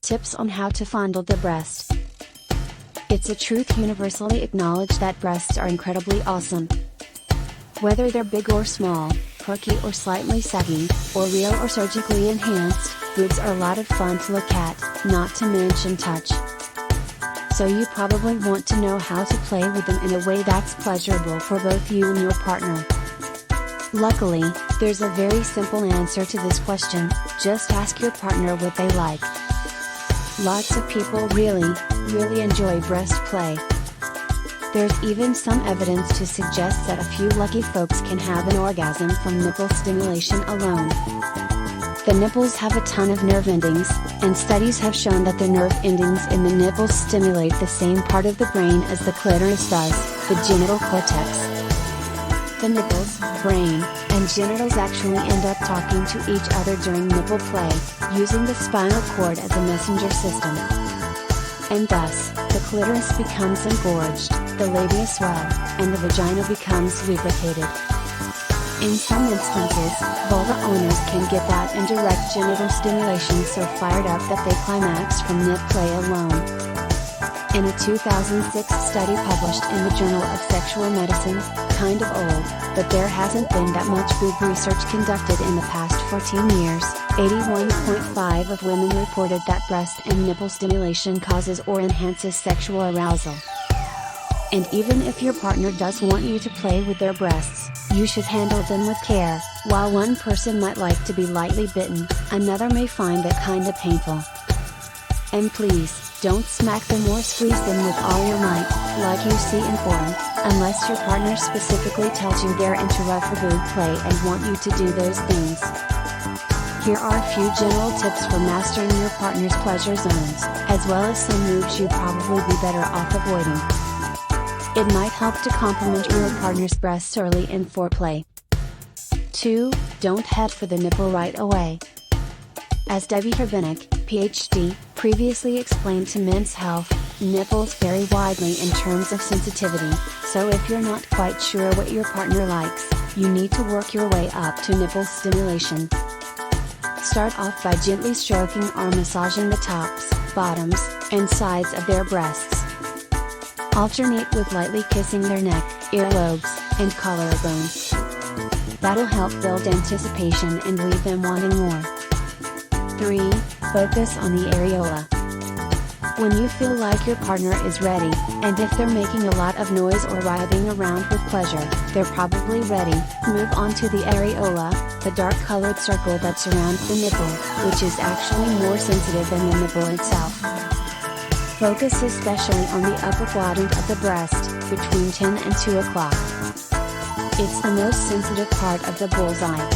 Tips on how to fondle the breast. It's a truth universally acknowledged that breasts are incredibly awesome. Whether they're big or small, perky or slightly saggy, or real or surgically enhanced, boobs are a lot of fun to look at, not to mention touch. So you probably want to know how to play with them in a way that's pleasurable for both you and your partner. Luckily, there's a very simple answer to this question: just ask your partner what they like. Lots of people really enjoy breast play. There's even some evidence to suggest that a few lucky folks can have an orgasm from nipple stimulation alone. The nipples have a ton of nerve endings, and studies have shown that the nerve endings in the nipples stimulate the same part of the brain as the clitoris does, the genital cortex. The nipples, brain, and genitals actually end up talking to each other during nipple play, using the spinal cord as a messenger system. And thus, the clitoris becomes engorged, the labia swell, and the vagina becomes lubricated. In some instances, vulva owners can get that indirect genital stimulation so fired up that they climax from nip play alone. In a 2006 study published in the Journal of Sexual Medicine, kind of old, but there hasn't been that much boob research conducted in the past 14 years, 81.5% of women reported that breast and nipple stimulation causes or enhances sexual arousal. And even if your partner does want you to play with their breasts, you should handle them with care. While one person might like to be lightly bitten, another may find it kinda painful. And please, don't smack them or squeeze them with all your might, like you see in porn, unless your partner specifically tells you they're into rougher boob play and want you to do those things. Here are a few general tips for mastering your partner's pleasure zones, as well as some moves you'd probably be better off avoiding. It might help to compliment your partner's breasts early in foreplay. 2. Don't head for the nipple right away. As Debbie Herbenek, PhD, previously explained to Men's Health, nipples vary widely in terms of sensitivity, so if you're not quite sure what your partner likes, you need to work your way up to nipple stimulation. Start off by gently stroking or massaging the tops, bottoms, and sides of their breasts. Alternate with lightly kissing their neck, earlobes, and collarbones. That'll help build anticipation and leave them wanting more. 3. Focus on the areola. When you feel like your partner is ready, and if they're making a lot of noise or writhing around with pleasure, they're probably ready. Move on to the areola, the dark-colored circle that surrounds the nipple, which is actually more sensitive than the nipple itself. Focus especially on the upper quadrant of the breast, between 10 and 2 o'clock. It's the most sensitive part of the bullseye.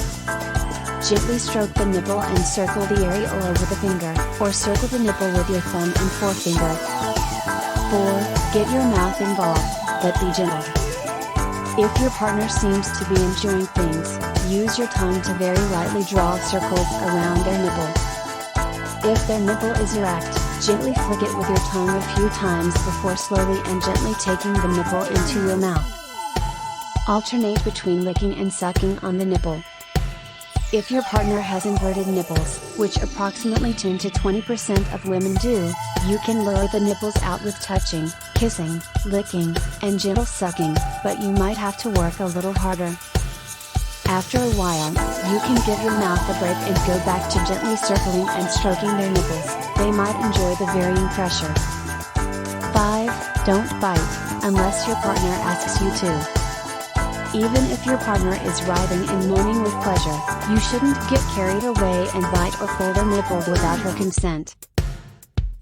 Gently stroke the nipple and circle the areola with a finger, or circle the nipple with your thumb and forefinger. 4. Get your mouth involved, but be gentle. If your partner seems to be enjoying things, use your tongue to very lightly draw circles around their nipple. If their nipple is erect, gently flick it with your tongue a few times before slowly and gently taking the nipple into your mouth. Alternate between licking and sucking on the nipple. If your partner has inverted nipples, which approximately 10 to 20% of women do, you can lure the nipples out with touching, kissing, licking, and gentle sucking, but you might have to work a little harder. After a while, you can give your mouth a break and go back to gently circling and stroking their nipples. They might enjoy the varying pressure. 5. Don't bite, unless your partner asks you to. Even if your partner is writhing and moaning with pleasure, you shouldn't get carried away and bite or pull their nipple without her consent.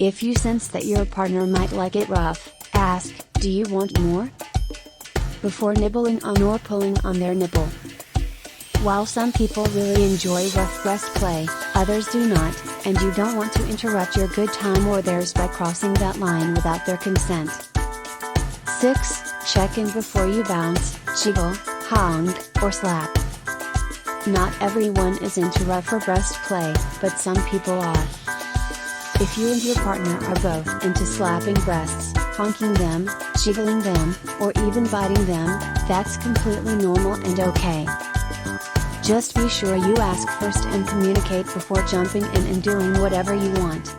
If you sense that your partner might like it rough, ask, "Do you want more?" before nibbling on or pulling on their nipple. While some people really enjoy rough breast play, others do not, and you don't want to interrupt your good time or theirs by crossing that line without their consent. 6. Check in before you bounce, jiggle, honk, or slap. Not everyone is into rougher breast play, but some people are. If you and your partner are both into slapping breasts, honking them, jiggling them, or even biting them, that's completely normal and okay. Just be sure you ask first and communicate before jumping in and doing whatever you want.